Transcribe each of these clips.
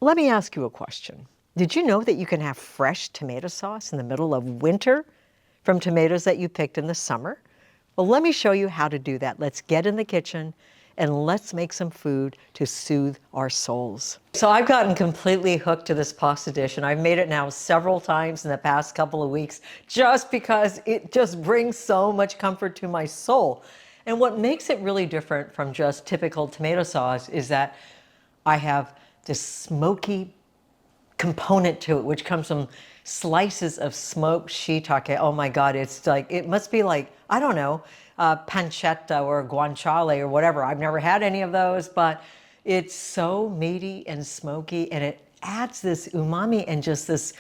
Let me ask you a question. Did you know that you can have fresh tomato sauce in the middle of winter from tomatoes that you picked in the summer? Well, let me show you how to do that. Let's get in the kitchen and let's make some food to soothe our souls. So I've gotten completely hooked to this pasta dish, and I've made it now several times in the past couple of weeks just because it just brings so much comfort to my soul. And what makes it really different from just typical tomato sauce is that I have this smoky component to it, which comes from slices of smoked shiitake. Oh my God, it's like, it must be like, I don't know, pancetta or guanciale or whatever. I've never had any of those, but it's so meaty and smoky, and it adds this umami and just this,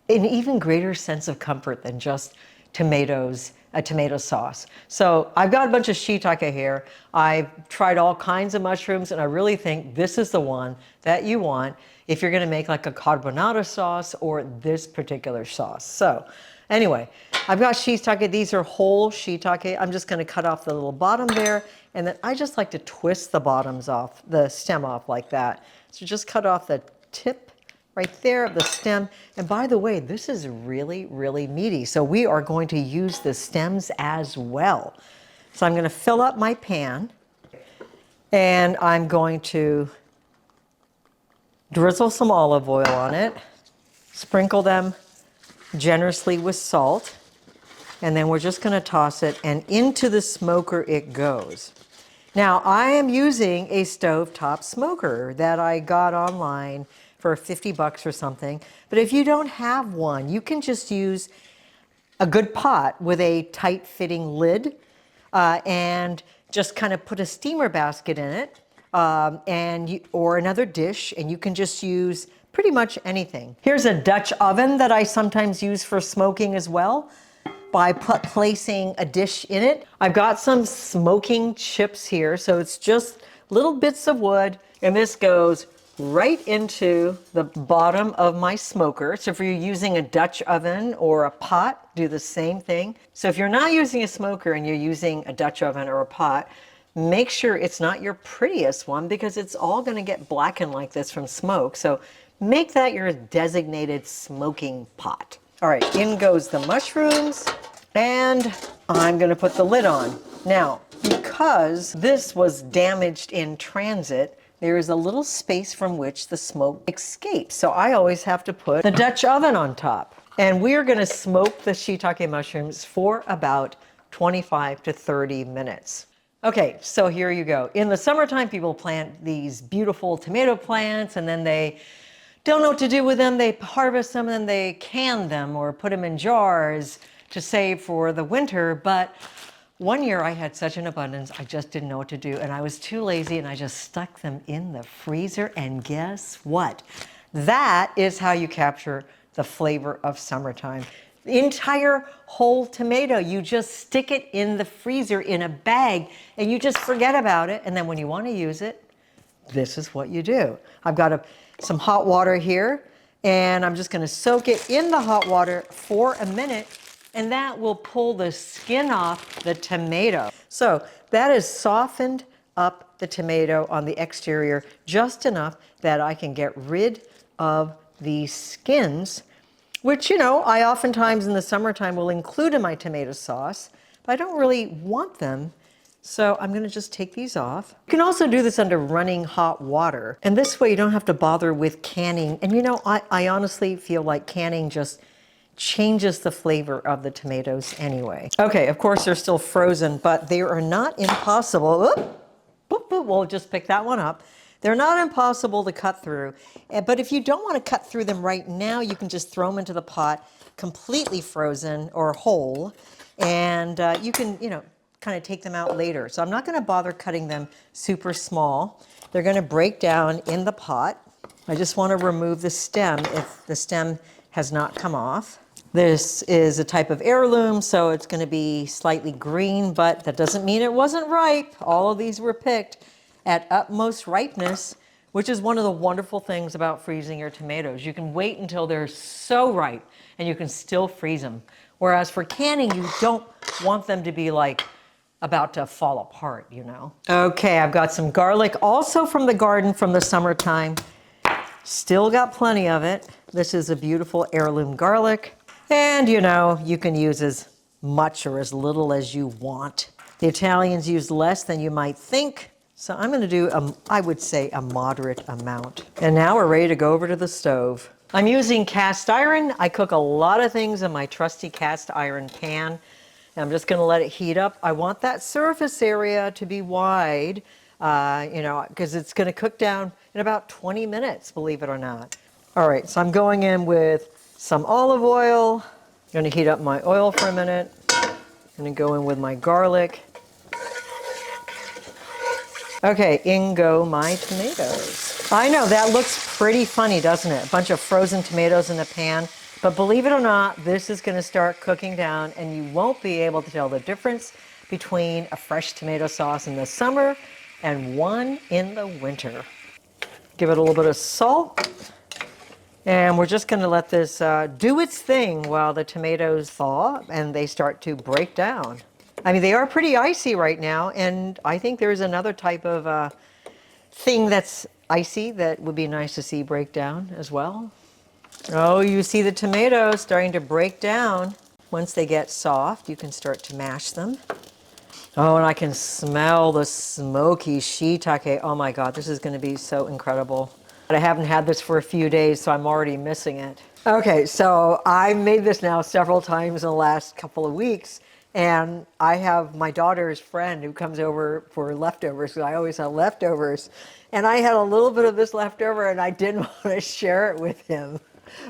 an even greater sense of comfort than just tomatoes, a tomato sauce. So I've got a bunch of shiitake here. I've tried all kinds of mushrooms, and I really think this is the one that you want if you're gonna make like a carbonara sauce or this particular sauce. So anyway, I've got shiitake. These are whole shiitake. I'm just gonna cut off the little bottom there, and then I just like to twist the bottoms off, the stem off like that. So just cut off the tip right there of the stem. And by the way, this is really, really meaty. So we are going to use the stems as well. So I'm going to fill up my pan, and I'm going to drizzle some olive oil on it, sprinkle them generously with salt, and then we're just going to toss it, and into the smoker it goes. Now, I am using a stovetop smoker that I got online for 50 bucks or something. But if you don't have one, you can just use a good pot with a tight fitting lid and just kind of put a steamer basket in it or another dish, and you can just use pretty much anything. Here's a Dutch oven that I sometimes use for smoking as well by placing a dish in it. I've got some smoking chips here, so it's just little bits of wood, and this goes right into the bottom of my smoker. So if you're using a Dutch oven or a pot, do the same thing. So if you're not using a smoker and you're using a Dutch oven or a pot, make sure it's not your prettiest one, because it's all going to get blackened like this from smoke. So make that your designated smoking pot. All right, in goes the mushrooms, and I'm going to put the lid on. Now, because this was damaged in transit, there is a little space from which the smoke escapes. So I always have to put the Dutch oven on top. And we're going to smoke the shiitake mushrooms for about 25 to 30 minutes. Okay, so here you go. In the summertime, people plant these beautiful tomato plants, and then they don't know what to do with them. They harvest them, and then they can them or put them in jars to save for the winter. But one year I had such an abundance, I just didn't know what to do, and I was too lazy, and I just stuck them in the freezer, and guess what? That is how you capture the flavor of summertime. The entire whole tomato, you just stick it in the freezer in a bag, and you just forget about it, and then when you want to use it, this is what you do. I've got some hot water here, and I'm just going to soak it in the hot water for a minute, and that will pull the skin off the tomato. So that has softened up the tomato on the exterior just enough that I can get rid of the skins, which, you know, I oftentimes in the summertime will include in my tomato sauce, but I don't really want them. So I'm gonna just take these off. You can also do this under running hot water, and this way you don't have to bother with canning. And you know, I honestly feel like canning just changes the flavor of the tomatoes anyway. Okay, of course they're still frozen, but they are not impossible. We'll just pick that one up. They're not impossible to cut through, but if you don't want to cut through them right now, you can just throw them into the pot completely frozen or whole, and you can, you know, kind of take them out later. So I'm not going to bother cutting them super small. They're going to break down in the pot. I just want to remove the stem if the stem has not come off. This is a type of heirloom, so it's going to be slightly green, but that doesn't mean it wasn't ripe. All of these were picked at utmost ripeness, which is one of the wonderful things about freezing your tomatoes. You can wait until they're so ripe and you can still freeze them. Whereas for canning, you don't want them to be like about to fall apart, you know. Okay, I've got some garlic also from the garden from the summertime. Still got plenty of it. This is a beautiful heirloom garlic. And you know, you can use as much or as little as you want. The Italians use less than you might think. So I'm gonna do, I would say, a moderate amount. And now we're ready to go over to the stove. I'm using cast iron. I cook a lot of things in my trusty cast iron pan. And I'm just gonna let it heat up. I want that surface area to be wide, you know, because it's gonna cook down in about 20 minutes, believe it or not. All right, so I'm going in with some olive oil. I'm gonna heat up my oil for a minute. I'm gonna go in with my garlic. Okay, in go my tomatoes. I know, that looks pretty funny, doesn't it? A bunch of frozen tomatoes in a pan. But believe it or not, this is gonna start cooking down and you won't be able to tell the difference between a fresh tomato sauce in the summer and one in the winter. Give it a little bit of salt. And we're just gonna let this do its thing while the tomatoes thaw and they start to break down. I mean, they are pretty icy right now, and I think there's another type of thing that's icy that would be nice to see break down as well. Oh, you see the tomatoes starting to break down. Once they get soft, you can start to mash them. Oh, and I can smell the smoky shiitake. Oh my God, this is gonna be so incredible. I haven't had this for a few days, so I'm already missing it. Okay, so I made this now several times in the last couple of weeks, and I have my daughter's friend who comes over for leftovers, because I always have leftovers, and I had a little bit of this leftover, and I didn't want to share it with him.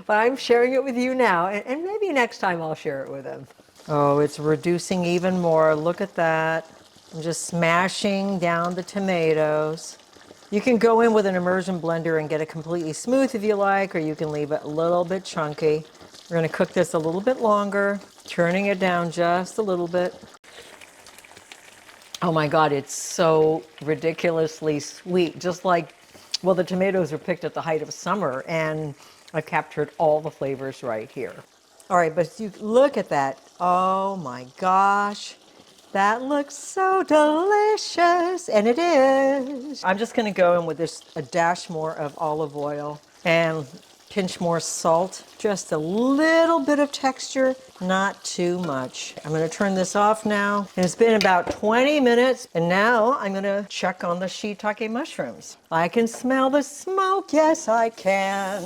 But I'm sharing it with you now, and maybe next time I'll share it with him. Oh, it's reducing even more. Look at that. I'm just smashing down the tomatoes. You can go in with an immersion blender and get it completely smooth if you like, or you can leave it a little bit chunky. We're gonna cook this a little bit longer, turning it down just a little bit. Oh my God, it's so ridiculously sweet. Just like, well, the tomatoes are picked at the height of summer, and I've captured all the flavors right here. All right, but you look at that. Oh my gosh. That looks so delicious, and it is. I'm just gonna go in with a dash more of olive oil and pinch more salt. Just a little bit of texture, not too much. I'm gonna turn this off now. And it's been about 20 minutes, and now I'm gonna check on the shiitake mushrooms. I can smell the smoke, yes I can.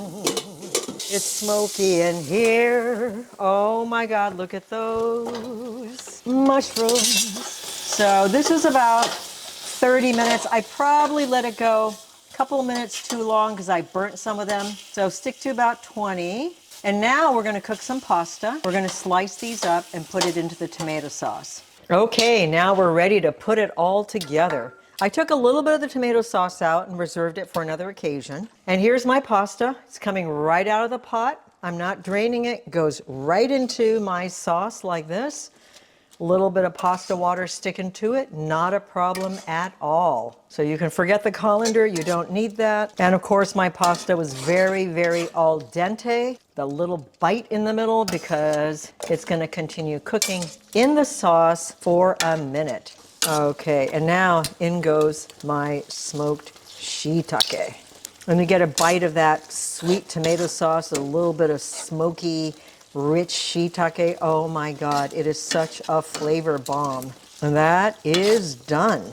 It's smoky in here. Oh my God, look at those mushrooms. So this is about 30 minutes. I probably let it go a couple of minutes too long because I burnt some of them. So stick to about 20. And now we're gonna cook some pasta. We're gonna slice these up and put it into the tomato sauce. Okay, now we're ready to put it all together. I took a little bit of the tomato sauce out and reserved it for another occasion. And here's my pasta. It's coming right out of the pot. I'm not draining it. It goes right into my sauce like this. A little bit of pasta water sticking to it, not a problem at all. So you can forget the colander, you don't need that. And of course my pasta was very, very al dente. The little bite in the middle because it's gonna continue cooking in the sauce for a minute. Okay, and now in goes my smoked shiitake. Let me get a bite of that sweet tomato sauce, a little bit of smoky, rich shiitake. Oh my God, it is such a flavor bomb. And that is done.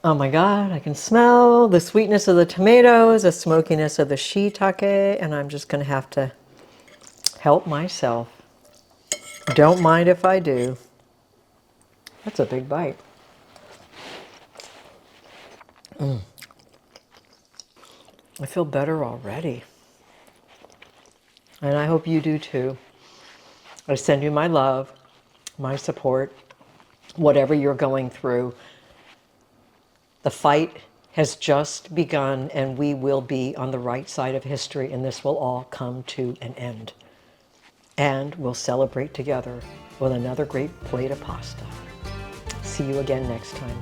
Oh my God, I can smell the sweetness of the tomatoes, the smokiness of the shiitake, and I'm just gonna have to help myself. Don't mind if I do. That's a big bite. I feel better already. And I hope you do too. I send you my love, my support, whatever you're going through. The fight has just begun, and we will be on the right side of history, and this will all come to an end. And we'll celebrate together with another great plate of pasta. See you again next time.